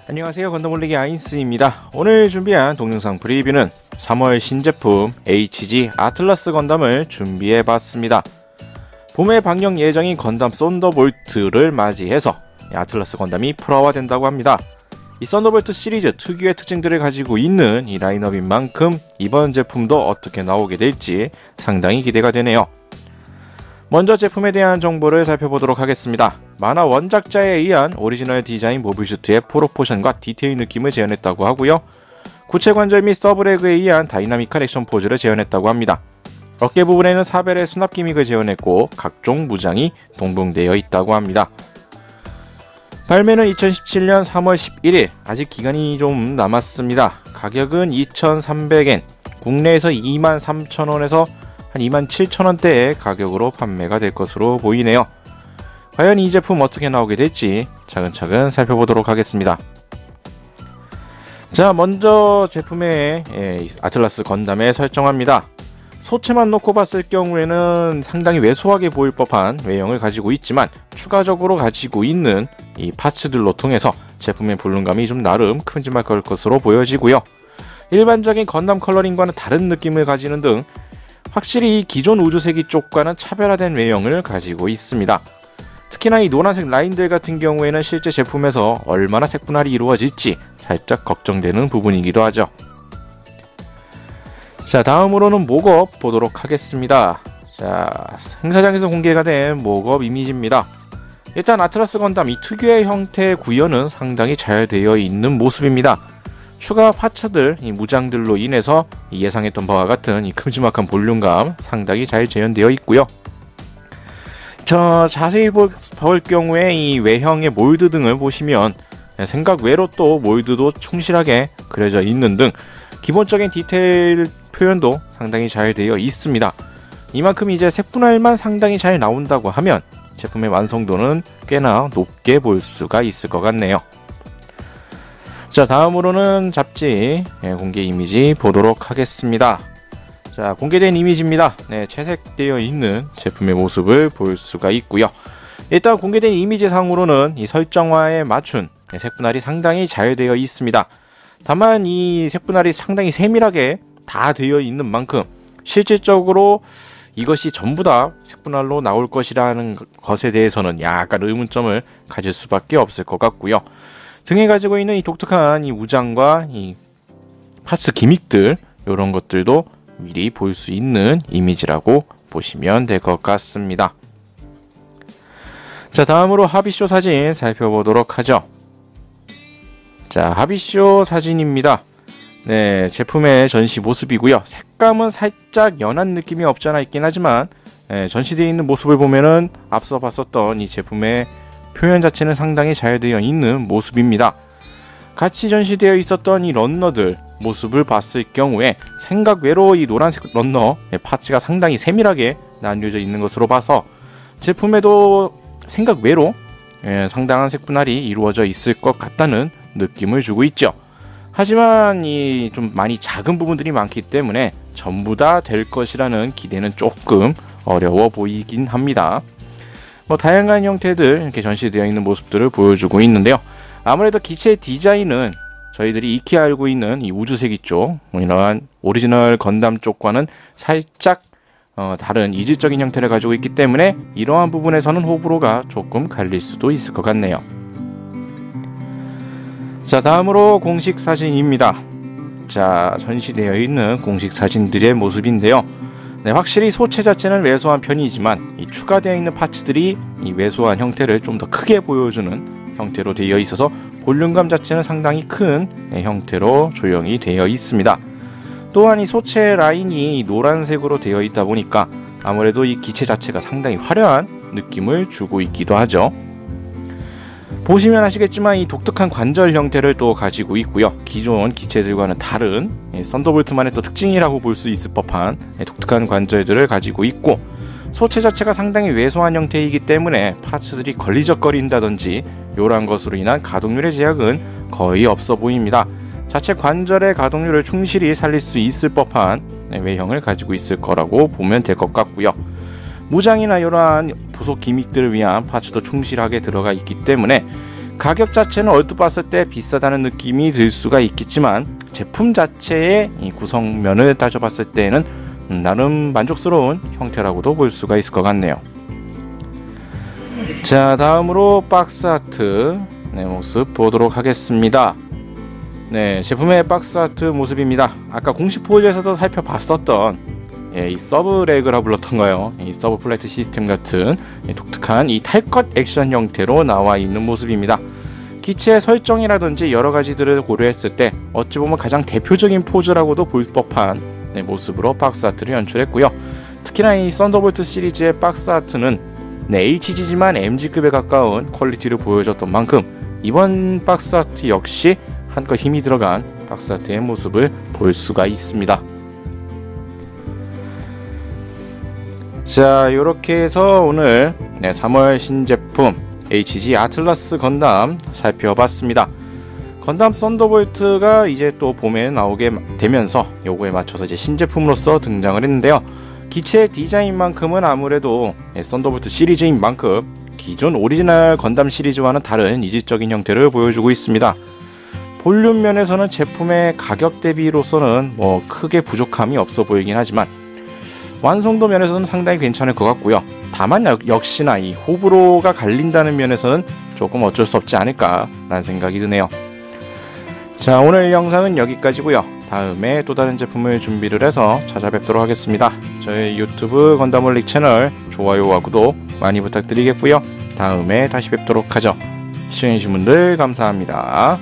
안녕하세요, 건담올리기 아인스입니다. 오늘 준비한 동영상 프리뷰는 3월 신제품 HG 아틀라스 건담을 준비해봤습니다. 봄에 방영 예정인 건담 썬더볼트를 맞이해서 아틀라스 건담이 프로화된다고 합니다. 이 썬더볼트 시리즈 특유의 특징들을 가지고 있는 이 라인업인 만큼 이번 제품도 어떻게 나오게 될지 상당히 기대가 되네요. 먼저 제품에 대한 정보를 살펴보도록 하겠습니다. 만화 원작자에 의한 오리지널 디자인 모빌슈트의 프로포션과 디테일 느낌을 재현했다고 하고요. 구체 관절 및 서브레그에 의한 다이나믹한 액션 포즈를 재현했다고 합니다. 어깨 부분에는 사벨의 수납 기믹을 재현했고 각종 무장이 동봉되어 있다고 합니다. 발매는 2017년 3월 11일, 아직 기간이 좀 남았습니다. 가격은 2,300엔, 국내에서 23,000원에서 한 27,000원대의 가격으로 판매가 될 것으로 보이네요. 과연 이 제품 어떻게 나오게 될지 차근차근 살펴보도록 하겠습니다. 자, 먼저 제품의 아틀라스 건담에 설정합니다. 소체만 놓고 봤을 경우에는 상당히 왜소하게 보일 법한 외형을 가지고 있지만 추가적으로 가지고 있는 이 파츠들로 통해서 제품의 볼륨감이 좀 나름 큼지막할 것으로 보여지고요. 일반적인 건담 컬러링과는 다른 느낌을 가지는 등 확실히 기존 우주세기 쪽과는 차별화된 외형을 가지고 있습니다. 특히나 이 노란색 라인들 같은 경우에는 실제 제품에서 얼마나 색분할이 이루어질지 살짝 걱정되는 부분이기도 하죠. 자, 다음으로는 목업 보도록 하겠습니다. 자, 행사장에서 공개가 된 목업 이미지입니다. 일단 아틀라스 건담 이 특유의 형태의 구현은 상당히 잘 되어 있는 모습입니다. 추가 파츠들, 이 무장들로 인해서 예상했던 바와 같은 이 큼지막한 볼륨감 상당히 잘 재현되어 있고요. 자세히 볼 경우에 이 외형의 몰드 등을 보시면 생각 외로 또 몰드도 충실하게 그려져 있는 등 기본적인 디테일 표현도 상당히 잘 되어 있습니다. 이만큼 이제 색분할만 상당히 잘 나온다고 하면 제품의 완성도는 꽤나 높게 볼 수가 있을 것 같네요. 자, 다음으로는 잡지 공개 이미지 보도록 하겠습니다. 자, 공개된 이미지입니다. 네, 채색되어 있는 제품의 모습을 볼 수가 있고요. 일단 공개된 이미지 상으로는 이 설정화에 맞춘 색분할이 상당히 잘 되어 있습니다. 다만 이 색분할이 상당히 세밀하게 다 되어 있는 만큼 실질적으로 이것이 전부 다 색분할로 나올 것이라는 것에 대해서는 약간 의문점을 가질 수밖에 없을 것 같고요. 등에 가지고 있는 이 독특한 이 무장과 이 파츠 기믹들, 이런 것들도 미리 볼 수 있는 이미지라고 보시면 될 것 같습니다. 자, 다음으로 하비쇼 사진 살펴보도록 하죠. 자, 하비쇼 사진입니다. 네, 제품의 전시 모습이고요. 색감은 살짝 연한 느낌이 없지 않아 있긴 하지만 전시되어 있는 모습을 보면은 앞서 봤었던 이 제품의 표현 자체는 상당히 잘 되어 있는 모습입니다. 같이 전시되어 있었던 이 런너들 모습을 봤을 경우에 생각 외로 이 노란색 런너 파츠가 상당히 세밀하게 나뉘어져 있는 것으로 봐서 제품에도 생각 외로 상당한 색분할이 이루어져 있을 것 같다는 느낌을 주고 있죠. 하지만 이 좀 많이 작은 부분들이 많기 때문에 전부 다 될 것이라는 기대는 조금 어려워 보이긴 합니다. 다양한 형태들 이렇게 전시되어 있는 모습들을 보여주고 있는데요. 아무래도 기체 디자인은 저희들이 익히 알고 있는 이 우주세기 쪽, 이러한 오리지널 건담 쪽과는 살짝 다른 이질적인 형태를 가지고 있기 때문에 이러한 부분에서는 호불호가 조금 갈릴 수도 있을 것 같네요. 자, 다음으로 공식 사진입니다. 자, 전시되어 있는 공식 사진들의 모습인데요. 네, 확실히 소체 자체는 왜소한 편이지만 이 추가되어 있는 파츠들이 이 왜소한 형태를 좀 더 크게 보여주는 형태로 되어 있어서 볼륨감 자체는 상당히 큰 형태로 조형이 되어 있습니다. 또한 이 소체 라인이 노란색으로 되어 있다 보니까 아무래도 이 기체 자체가 상당히 화려한 느낌을 주고 있기도 하죠. 보시면 아시겠지만 이 독특한 관절 형태를 또 가지고 있고요. 기존 기체들과는 다른 썬더볼트만의 또 특징이라고 볼 수 있을 법한 독특한 관절들을 가지고 있고, 소체 자체가 상당히 왜소한 형태이기 때문에 파츠들이 걸리적거린다든지 이러한 것으로 인한 가동률의 제약은 거의 없어 보입니다. 자체 관절의 가동률을 충실히 살릴 수 있을 법한 외형을 가지고 있을 거라고 보면 될 것 같고요. 무장이나 이러한 부속 기믹들을 위한 파츠도 충실하게 들어가 있기 때문에 가격 자체는 얼핏 봤을 때 비싸다는 느낌이 들 수가 있겠지만 제품 자체의 이 구성면을 따져봤을 때는 나름 만족스러운 형태라고도 볼 수가 있을 것 같네요. 자, 다음으로 박스 아트 모습 보도록 하겠습니다. 네, 제품의 박스 아트 모습입니다. 아까 공식 포즈에서도 살펴봤었던 이 서브 레그라 불렀던가요? 이 서브 플래트 시스템 같은 독특한 이 탈컷 액션 형태로 나와 있는 모습입니다. 기체의 설정이라든지 여러 가지들을 고려했을 때 어찌 보면 가장 대표적인 포즈라고도 볼 법한 모습으로 박스 아트를 연출했고요. 특히나 이 썬더볼트 시리즈의 박스 아트는 HG지만 MG급에 가까운 퀄리티를 보여줬던 만큼 이번 박스 아트 역시 한껏 힘이 들어간 박스 아트의 모습을 볼 수가 있습니다. 자, 이렇게 해서 오늘 3월 신제품 HG 아틀라스 건담 살펴봤습니다. 건담 썬더볼트가 이제 또 봄에 나오게 되면서 요거에 맞춰서 이제 신제품으로서 등장을 했는데요. 기체 디자인만큼은 아무래도 썬더볼트 시리즈인 만큼 기존 오리지널 건담 시리즈와는 다른 이질적인 형태를 보여주고 있습니다. 볼륨 면에서는 제품의 가격 대비로서는 뭐 크게 부족함이 없어 보이긴 하지만 완성도 면에서는 상당히 괜찮을 것 같고요. 다만 역시나 이 호불호가 갈린다는 면에서는 조금 어쩔 수 없지 않을까 라는 생각이 드네요. 자, 오늘 영상은 여기까지고요. 다음에 또 다른 제품을 준비를 해서 찾아뵙도록 하겠습니다. 저희 유튜브 건담올릭 채널 좋아요와 구독 많이 부탁드리겠고요. 다음에 다시 뵙도록 하죠. 시청해주신 분들 감사합니다.